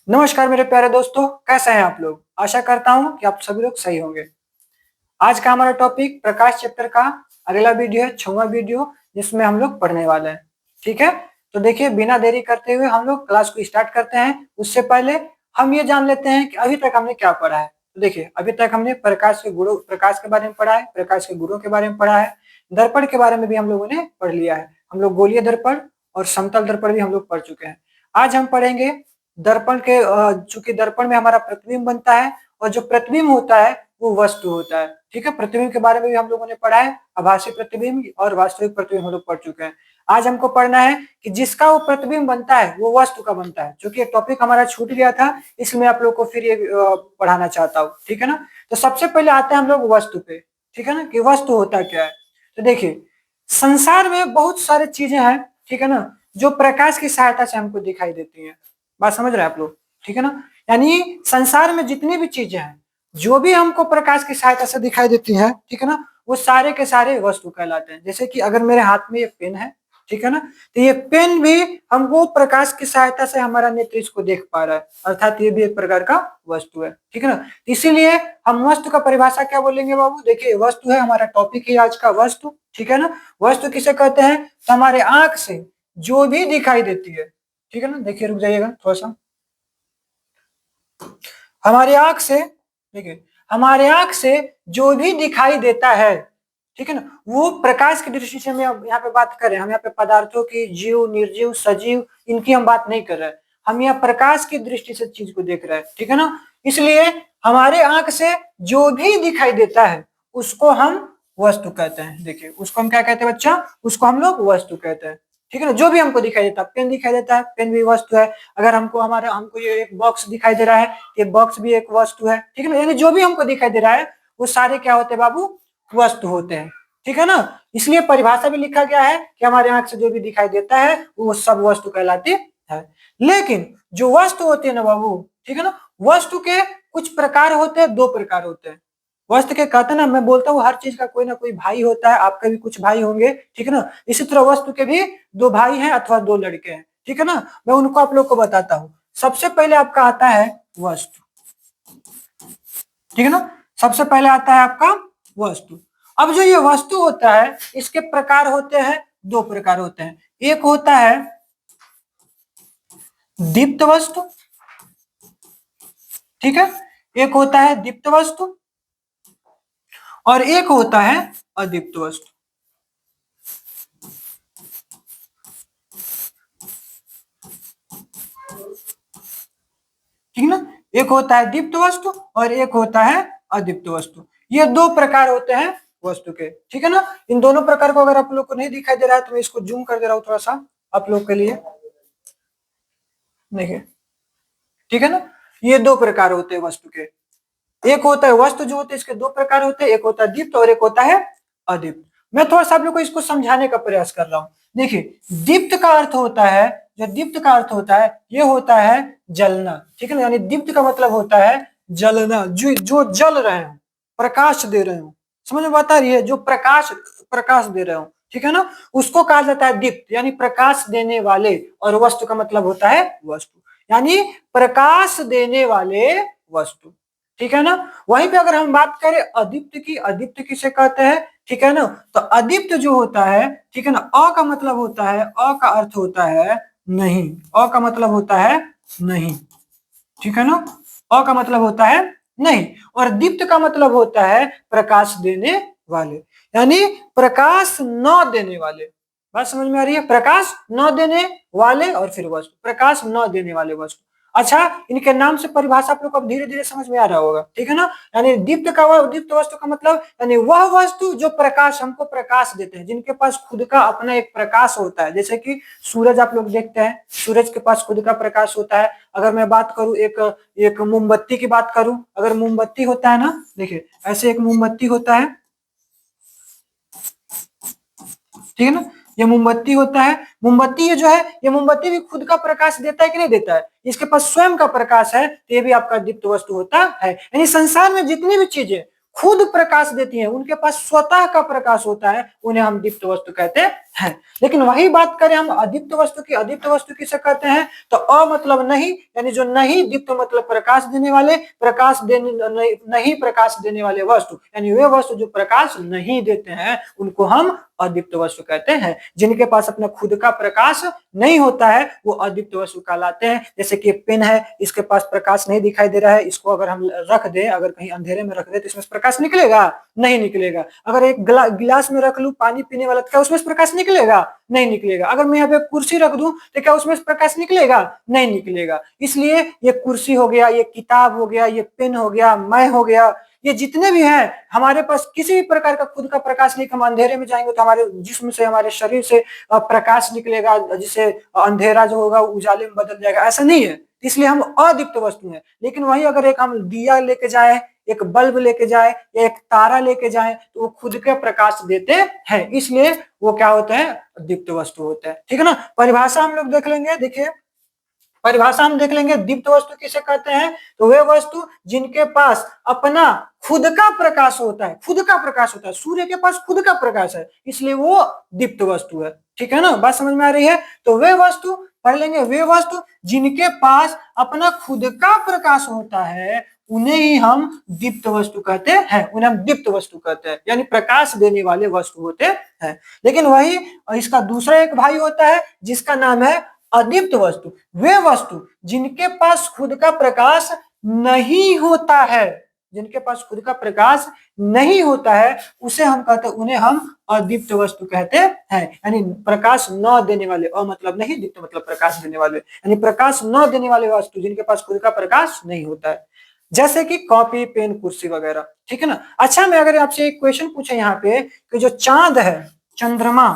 नमस्कार मेरे प्यारे दोस्तों, कैसे हैं आप लोग। आशा करता हूं कि आप सभी लोग सही होंगे। आज का हमारा टॉपिक प्रकाश चैप्टर का अगला वीडियो है, 6वां वीडियो, जिसमें हम लोग पढ़ने वाले हैं। ठीक है, तो देखिए बिना देरी करते हुए हम लोग क्लास को स्टार्ट करते हैं। उससे पहले हम ये जान लेते हैं कि अभी तक हमने क्या पढ़ा है। तो देखिए अभी तक हमने प्रकाश के बारे में पढ़ा है, प्रकाश के गुणों के बारे में पढ़ा है, दर्पण के बारे में भी हम लोगों ने पढ़ लिया है। हम लोग गोलीय दर्पण और समतल दर्पण भी हम लोग पढ़ चुके हैं। आज हम पढ़ेंगे दर्पण के, चूंकि दर्पण में हमारा प्रतिबिंब बनता है और जो प्रतिबिंब होता है वो वस्तु होता है। ठीक है, प्रतिबिंब के बारे में भी हम लोगों ने पढ़ा है। आभासी प्रतिबिंब और वास्तविक प्रतिबिंब हम लोग पढ़ चुके हैं। आज हमको पढ़ना है कि जिसका वो प्रतिबिंब बनता है वो वस्तु का बनता है। क्योंकि एक टॉपिक हमारा छूट गया था, इसलिए आप लोग को फिर ये पढ़ाना चाहता हूँ। ठीक है ना, तो सबसे पहले आते हैं हम लोग वस्तु पे। ठीक है ना, कि वस्तु होता क्या है। तो देखिए संसार में बहुत सारी चीजें हैं, ठीक है ना, जो प्रकाश की सहायता से हमको दिखाई देती हैं। बात समझ रहे हैं आप लोग। ठीक है ना, यानी संसार में जितनी भी चीजें हैं जो भी हमको प्रकाश की सहायता से दिखाई देती है, ठीक है ना, वो सारे के सारे वस्तु कहलाते हैं। जैसे कि अगर मेरे हाथ में ये पेन है, ठीक है ना, तो ये पेन भी हमको प्रकाश की सहायता से हमारा नेत्र इसको देख पा रहा है, अर्थात ये भी एक प्रकार का वस्तु है। ठीक है ना, इसीलिए हम वस्तु का परिभाषा क्या बोलेंगे बाबू। देखिए वस्तु है, हमारा टॉपिक है आज का वस्तु। ठीक है ना, वस्तु किसे कहते हैं, तो हमारे आंख से जो भी दिखाई देती है। ठीक है ना, देखिए रुक जाइएगा थोड़ा सा। हमारे आंख से, देखिए हमारे आंख से जो भी दिखाई देता है, ठीक है ना, वो प्रकाश की दृष्टि से हम यहाँ पे बात कर रहे हैं। हम यहाँ पे पदार्थों की, जीव, निर्जीव, सजीव, इनकी हम बात नहीं कर रहे हैं। हम यहाँ प्रकाश की दृष्टि से चीज को देख रहे हैं। ठीक है ना, इसलिए हमारे आंख से जो भी दिखाई देता है उसको हम वस्तु कहते हैं। देखिए उसको हम क्या कहते हैं बच्चा, उसको हम लोग वस्तु कहते हैं। ठीक है ना, जो भी हमको दिखाई देता है, पेन दिखाई देता है, पेन भी वस्तु है। अगर हमको ये एक बॉक्स दिखाई दे रहा है, ये बॉक्स भी एक वस्तु है। ठीक है ना, यानी जो भी हमको दिखाई दे रहा है वो सारे क्या होते हैं बाबू, वस्तु होते हैं। ठीक है ना, इसलिए परिभाषा भी लिखा गया है कि हमारे आंख से जो भी दिखाई देता है वो सब वस्तु कहलाती है। लेकिन जो वस्तु होती है ना बाबू, ठीक है ना, वस्तु के कुछ प्रकार होते हैं, 2 प्रकार होते हैं। वस्तु के कहते हैं ना, मैं बोलता हूँ हर चीज का कोई ना कोई भाई होता है, आपके भी कुछ भाई होंगे। ठीक है ना, इसी तरह वस्तु के भी 2 भाई हैं अथवा 2 लड़के हैं। ठीक है ना, मैं उनको आप लोग को बताता हूँ। सबसे पहले आपका आता है वस्तु। ठीक है ना, सबसे पहले आता है आपका वस्तु। अब जो ये वस्तु होता है इसके प्रकार होते हैं, 2 प्रकार होते हैं। एक होता है दीप्त वस्तु, ठीक है, एक होता है दीप्त वस्तु और एक होता है अदीप्त वस्तु। ठीक ना, एक होता है दीप्त वस्तु और एक होता है अदीप्त वस्तु। ये 2 प्रकार होते हैं वस्तु के। ठीक है ना, इन दोनों प्रकार को अगर आप लोग को नहीं दिखाई दे रहा है तो मैं इसको जूम कर दे रहा हूं थोड़ा सा आप लोग के लिए। देखिए ठीक है ना, ये 2 प्रकार होते हैं वस्तु के। एक होता है वस्तु जो होते हैं इसके 2 प्रकार होते हैं, एक होता है दीप्त और एक होता है अदीप्त। मैं थोड़ा सा आप लोग को इसको समझाने का प्रयास कर रहा हूं। देखिए दीप्त का अर्थ होता है, जो दीप्त का अर्थ होता है ये होता है जलना। ठीक है ना, यानी दीप्त का मतलब होता है जलना, जो जल रहे हो, प्रकाश दे रहे हो। समझ में बता रही है, जो प्रकाश प्रकाश दे रहे हो। ठीक है ना, उसको कहा जाता है दीप्त, यानी प्रकाश देने वाले। और वस्तु का मतलब होता है वस्तु, यानी प्रकाश देने वाले वस्तु। ठीक है ना, वहीं पे अगर हम बात करें अदीप्त की, अदीप्त किसे कहते हैं। ठीक है ना, तो अदीप्त जो होता है, ठीक है ना, अ का मतलब होता है, अ का अर्थ होता है नहीं, अ का मतलब होता है नहीं। ठीक है ना, अ का मतलब होता है नहीं और दीप्त का मतलब होता है प्रकाश देने वाले, यानी प्रकाश न देने वाले। बात समझ में आ रही है, प्रकाश न देने वाले और फिर वस्तु, प्रकाश न देने वाले वस्तु। अच्छा, इनके नाम से परिभाषा आप लोग को अब धीरे धीरे समझ में आ रहा होगा। ठीक है ना, यानी दीप्त वस्तु का मतलब यानी वह वस्तु जो प्रकाश हमको प्रकाश देते हैं, जिनके पास खुद का अपना एक प्रकाश होता है। जैसे कि सूरज आप लोग देखते हैं, सूरज के पास खुद का प्रकाश होता है। अगर मैं बात करूं एक मोमबत्ती की बात करूं, अगर मोमबत्ती होता है ना, देखिए ऐसे एक मोमबत्ती होता है, ठीक है ना, ये मोमबत्ती होता है। मोमबत्ती ये जो है, ये मोमबत्ती भी खुद का प्रकाश देता है कि नहीं देता है, इसके पास स्वयं का प्रकाश है, तो ये भी आपका दीप्त वस्तु होता है। यानी संसार में जितनी भी चीजें खुद प्रकाश देती हैं, उनके पास स्वतः का प्रकाश होता है, उन्हें हम दीप्त वस्तु कहते है। लेकिन वही बात करें हम अदीप्त वस्तु की, अदीप्त वस्तु किसे कहते हैं, तो अ मतलब नहीं, यानी जो नहीं, दीप्त मतलब प्रकाश देने वाले, प्रकाश देने नहीं प्रकाश देने वाले वस्तु, यानी वे वस्तु जो प्रकाश नहीं देते हैं उनको हम अदीप्त वस्तु कहते हैं। जिनके पास अपना खुद का प्रकाश नहीं होता है वो अदीप्त वस्तु कहलाते हैं। जैसे कि पेन है, इसके पास प्रकाश नहीं दिखाई दे रहा है, इसको अगर हम रख दे, अगर कहीं अंधेरे में रख दे तो इसमें प्रकाश निकलेगा? नहीं निकलेगा। अगर एक गिलास में रख लूं पानी पीने वाला, क्या उसमें प्रकाश निकलेगा? नहीं निकलेगा। अगर मैं यहाँ पे कुर्सी रख दूं तो क्या उसमें प्रकाश निकलेगा? नहीं निकलेगा। इसलिए ये कुर्सी हो गया, ये किताब हो गया, ये पेन हो गया, मैं हो गया, ये जितने भी हैं हमारे पास किसी भी प्रकार का खुद का प्रकाश नहीं। हम अंधेरे में जाएंगे तो हमारे जिस्म से, हमारे शरीर से प्रकाश निकलेगा, जिससे अंधेरा जो होगा उजाले में बदल जाएगा, ऐसा नहीं है। इसलिए हम अदीप्त वस्तु हैं। लेकिन वही अगर एक हम दिया लेके जाए, एक बल्ब लेके जाए या एक तारा लेके जाए तो वो खुद के प्रकाश देते हैं, इसलिए वो क्या होते हैं? दीप्त वस्तु होते हैं। ठीक है ना। परिभाषा हम लोग देख लेंगे। देखिए परिभाषा हम देख लेंगे, दीप्त वस्तु किसे कहते हैं, तो वे वस्तु जिनके पास अपना खुद का प्रकाश होता है, खुद का प्रकाश होता है। सूर्य के पास खुद का प्रकाश है, इसलिए वो दीप्त वस्तु है। ठीक है ना, बात समझ में आ रही है। तो वे वस्तु पढ़ लेंगे, वे वस्तु जिनके पास अपना खुद का प्रकाश होता है उन्हें ही हम दीप्त वस्तु कहते हैं, उन्हें हम दीप्त वस्तु कहते हैं, यानी प्रकाश देने वाले वस्तु होते हैं। लेकिन वही इसका दूसरा एक भाई होता है जिसका नाम है अदीप्त वस्तु। वे वस्तु जिनके पास खुद का प्रकाश नहीं होता है, जिनके पास खुद का प्रकाश नहीं होता है उसे हम कहते हैं, उन्हें हम अदीप्त वस्तु कहते हैं, यानी प्रकाश न देने वाले। अ मतलब नहीं, दीप्त मतलब प्रकाश देने वाले, यानी प्रकाश न देने वाले वस्तु जिनके पास खुद का प्रकाश नहीं होता है, जैसे कि कॉपी, पेन, कुर्सी वगैरह। ठीक है ना। अच्छा, मैं अगर आपसे एक क्वेश्चन पूछे यहाँ पे कि जो चांद है, चंद्रमा,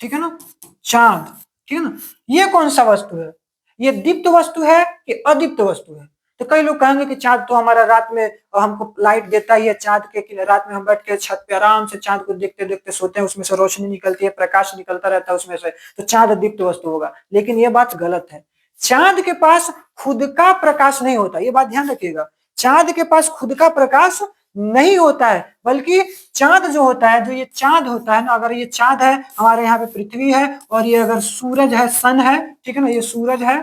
ठीक है ना, चांद, ठीक है ना, ये कौन सा वस्तु है? ये दीप्त वस्तु है कि अदीप्त वस्तु है? तो कई लोग कहेंगे कि चांद तो हमारा रात में हमको लाइट देता ही है, चांद के रात में हम बैठ के छत पे आराम से चांद को देखते देखते सोते हैं, उसमें से रोशनी निकलती है, प्रकाश निकलता रहता है उसमें से, तो चांद दीप्त वस्तु होगा। लेकिन ये बात गलत है। चांद के पास खुद का प्रकाश नहीं होता, ये बात ध्यान रखिएगा। चांद के पास खुद का प्रकाश नहीं होता है, बल्कि चांद जो होता है, जो ये चांद होता है ना, अगर ये चांद है, हमारे यहाँ पे पृथ्वी है, और ये अगर सूरज है, सन है, ठीक है ना, ये सूरज है,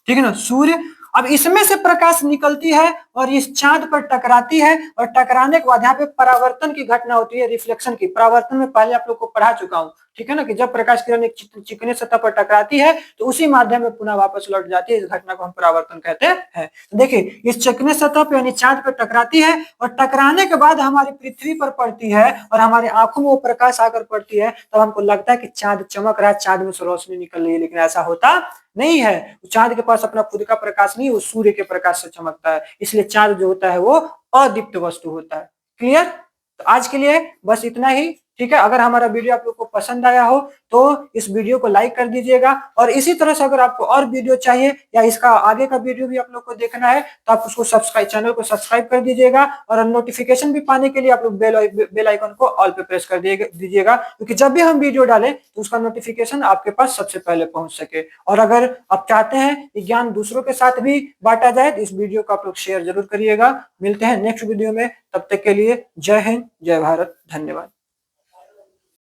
ठीक है ना, सूर्य। अब इसमें से प्रकाश निकलती है और इस चांद पर टकराती है, और टकराने के बाद यहाँ पे परावर्तन की घटना होती है, रिफ्लेक्शन की। परावर्तन में पहले आप लोग को पढ़ा चुका हूँ, ठीक है ना, कि जब प्रकाश किरण एक चिकने सतह पर टकराती है तो उसी माध्यम में पुनः वापस लौट जाती है। इस घटना को हम परावर्तन कहते हैं। देखिए, इस चिकने सतह पर यानी चांद पर टकराती है, और टकराने के बाद हमारी पृथ्वी पर पड़ती है, और हमारे आंखों में वो प्रकाश आकर पड़ती है, तब हमको लगता है कि चांद चमक रहा है, चांद में से रोशनी निकल रही है। लेकिन ऐसा होता नहीं है। चांद के पास अपना खुद का प्रकाश नहीं, वो सूर्य के प्रकाश से चमकता है, इसलिए चांद जो होता है वो अदीप्त वस्तु होता है। क्लियर? तो आज के लिए बस इतना ही। ठीक है। अगर हमारा वीडियो आप लोग को पसंद आया हो तो इस वीडियो को लाइक कर दीजिएगा, और इसी तरह से अगर आपको और वीडियो चाहिए या इसका आगे का वीडियो भी आप लोग को देखना है तो आप उसको चैनल को सब्सक्राइब कर दीजिएगा, और नोटिफिकेशन भी पाने के लिए आप लोग बेल आइकन को ऑल पे प्रेस कर दीजिएगा, क्योंकि जब भी हम वीडियो डालें तो उसका नोटिफिकेशन आपके पास सबसे पहले पहुंच सके। और अगर आप चाहते हैं कि ज्ञान दूसरों के साथ भी बांटा जाए तो इस वीडियो को आप लोग शेयर जरूर करिएगा। मिलते हैं नेक्स्ट वीडियो में, तब तक के लिए जय हिंद, जय भारत, धन्यवाद।